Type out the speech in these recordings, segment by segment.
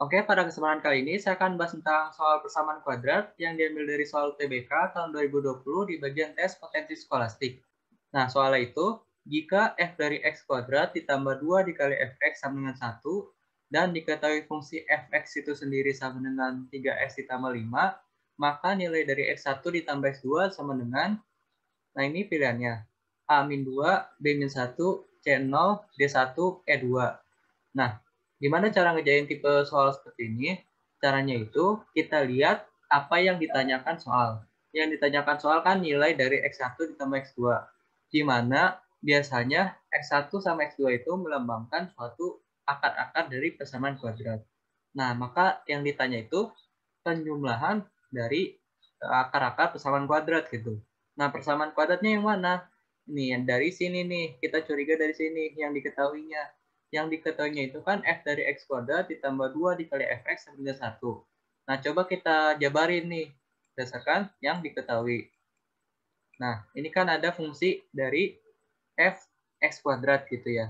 Oke, pada kesempatan kali ini saya akan bahas tentang soal persamaan kuadrat yang diambil dari soal UTBK tahun 2020 di bagian tes potensi skolastik. Nah, soalnya itu, jika f dari x kuadrat ditambah 2 dikali fx sama dengan 1, dan diketahui fungsi fx itu sendiri sama dengan 3x ditambah 5, maka nilai dari x1 ditambah x2 sama dengan, nah ini pilihannya, a-2, b-1, c0, d1, e2. Nah, gimana cara ngerjain tipe soal seperti ini? Caranya itu kita lihat apa yang ditanyakan soal. Yang ditanyakan soal kan nilai dari X1 ditambah X2. Di mana biasanya X1 sama X2 itu melambangkan suatu akar-akar dari persamaan kuadrat. Nah, maka yang ditanya itu penjumlahan dari akar-akar persamaan kuadrat gitu. Nah, persamaan kuadratnya yang mana? Ini yang dari sini nih, kita curiga dari sini yang diketahuinya. Yang diketahuinya itu kan f dari x kuadrat ditambah 2 dikali fx sama dengan 1. Nah, coba kita jabarin nih berdasarkan yang diketahui. Nah, ini kan ada fungsi dari f x kuadrat gitu ya.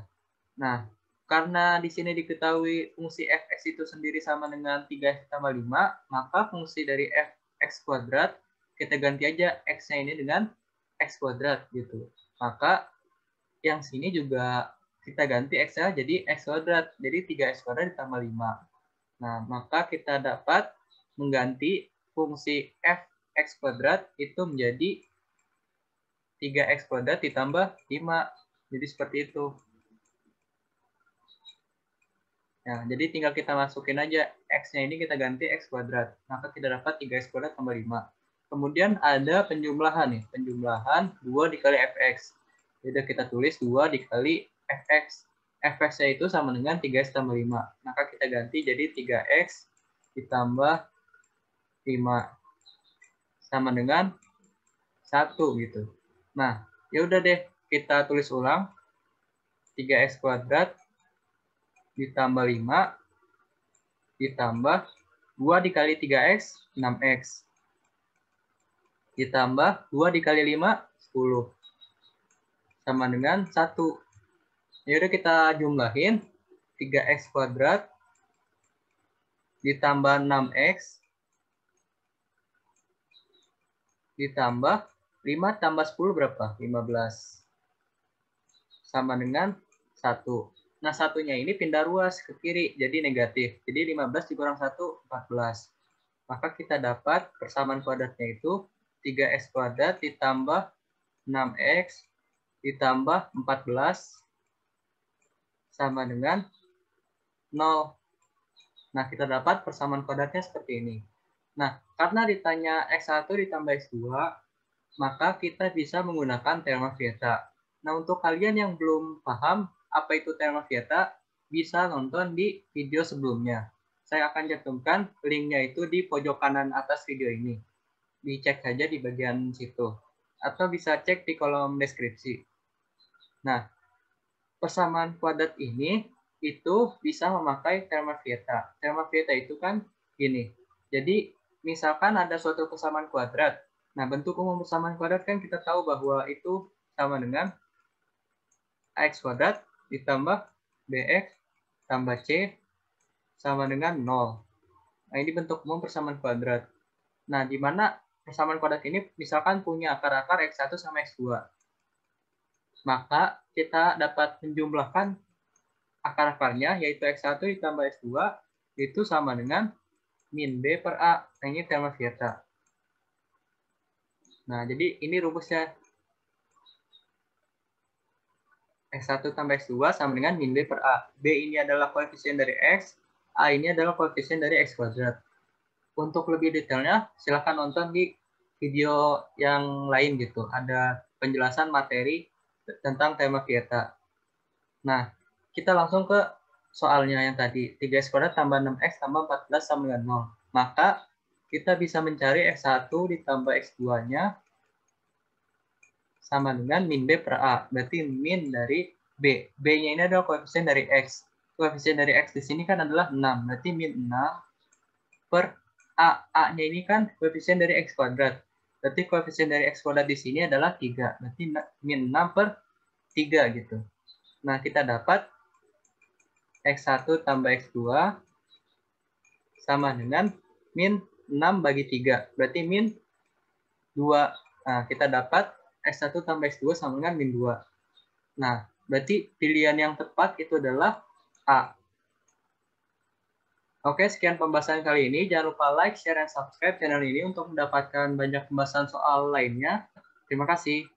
Nah, karena di sini diketahui fungsi fx itu sendiri sama dengan 3x tambah 5, maka fungsi dari fx kuadrat kita ganti aja x-nya ini dengan x kuadrat gitu. Maka yang sini juga kita ganti x-nya jadi x kuadrat. Jadi 3x kuadrat ditambah 5. Nah, maka kita dapat mengganti fungsi fx kuadrat itu menjadi 3x kuadrat ditambah 5. Jadi seperti itu. Nah, jadi tinggal kita masukin aja x-nya ini kita ganti x kuadrat. Maka kita dapat 3x kuadrat tambah 5. Kemudian ada penjumlahan nih, penjumlahan 2 dikali fx. Jadi kita tulis 2 dikali fx. Fx-nya itu sama dengan 3x tambah 5. Maka kita ganti jadi 3x ditambah 5 sama dengan 1 gitu. Nah, ya udah deh, kita tulis ulang 3x kuadrat ditambah 5 ditambah 2 dikali 3x, 6x. Ditambah 2 dikali 5, 10. Sama dengan 1. Ya udah kita jumlahin 3x kuadrat ditambah 6x ditambah 5 tambah 10 berapa? 15. Sama dengan 1. Nah, satunya ini pindah ruas ke kiri, jadi negatif. Jadi 15 dikurang 1, 14. Maka kita dapat persamaan kuadratnya itu 3x kuadrat ditambah 6x ditambah 14 sama dengan 0. Nah, kita dapat persamaan kuadratnya seperti ini. Nah, karena ditanya X1 ditambah X2, maka kita bisa menggunakan teorema Vieta. Nah, untuk kalian yang belum paham apa itu teorema Vieta, bisa nonton di video sebelumnya. Saya akan cantumkan linknya itu di pojok kanan atas video ini. Dicek saja di bagian situ. Atau bisa cek di kolom deskripsi. Nah, persamaan kuadrat ini itu bisa memakai teorema Vieta. Teorema Vieta itu kan gini. Jadi, misalkan ada suatu persamaan kuadrat. Nah, bentuk umum persamaan kuadrat kan kita tahu bahwa itu sama dengan ax kuadrat ditambah bx tambah c sama dengan 0. Nah, ini bentuk umum persamaan kuadrat. Nah, di mana persamaan kuadrat ini misalkan punya akar-akar x1 sama x2. Maka kita dapat menjumlahkan akar-akarnya, yaitu x1 ditambah x2, itu sama dengan min b per a. Nah, ini teorema Vieta. Nah, jadi ini rumusnya. X1 tambah X2 sama dengan min B per A. B ini adalah koefisien dari X, A ini adalah koefisien dari X kuadrat. Untuk lebih detailnya, silahkan nonton di video yang lain gitu. Ada penjelasan materi tentang tema Vieta. Nah, kita langsung ke soalnya yang tadi. 3x kuadrat tambah 6x tambah 14 sama dengan 0. Maka, kita bisa mencari X1 ditambah X2-nya sama dengan min B per A. Berarti min dari B. B-nya ini adalah koefisien dari X. Koefisien dari X di sini kan adalah 6. Berarti min 6 per A. A-nya ini kan koefisien dari X kuadrat. Berarti koefisien dari X kuadrat di sini adalah 3. Berarti min 6 per 3 gitu. Nah, kita dapat X1 tambah X2 sama dengan min 6 bagi 3. Berarti min 2. Nah, kita dapat X1 tambah X2 sama dengan min 2. Nah, berarti pilihan yang tepat itu adalah A. Oke, sekian pembahasan kali ini. Jangan lupa like, share, dan subscribe channel ini untuk mendapatkan banyak pembahasan soal lainnya. Terima kasih.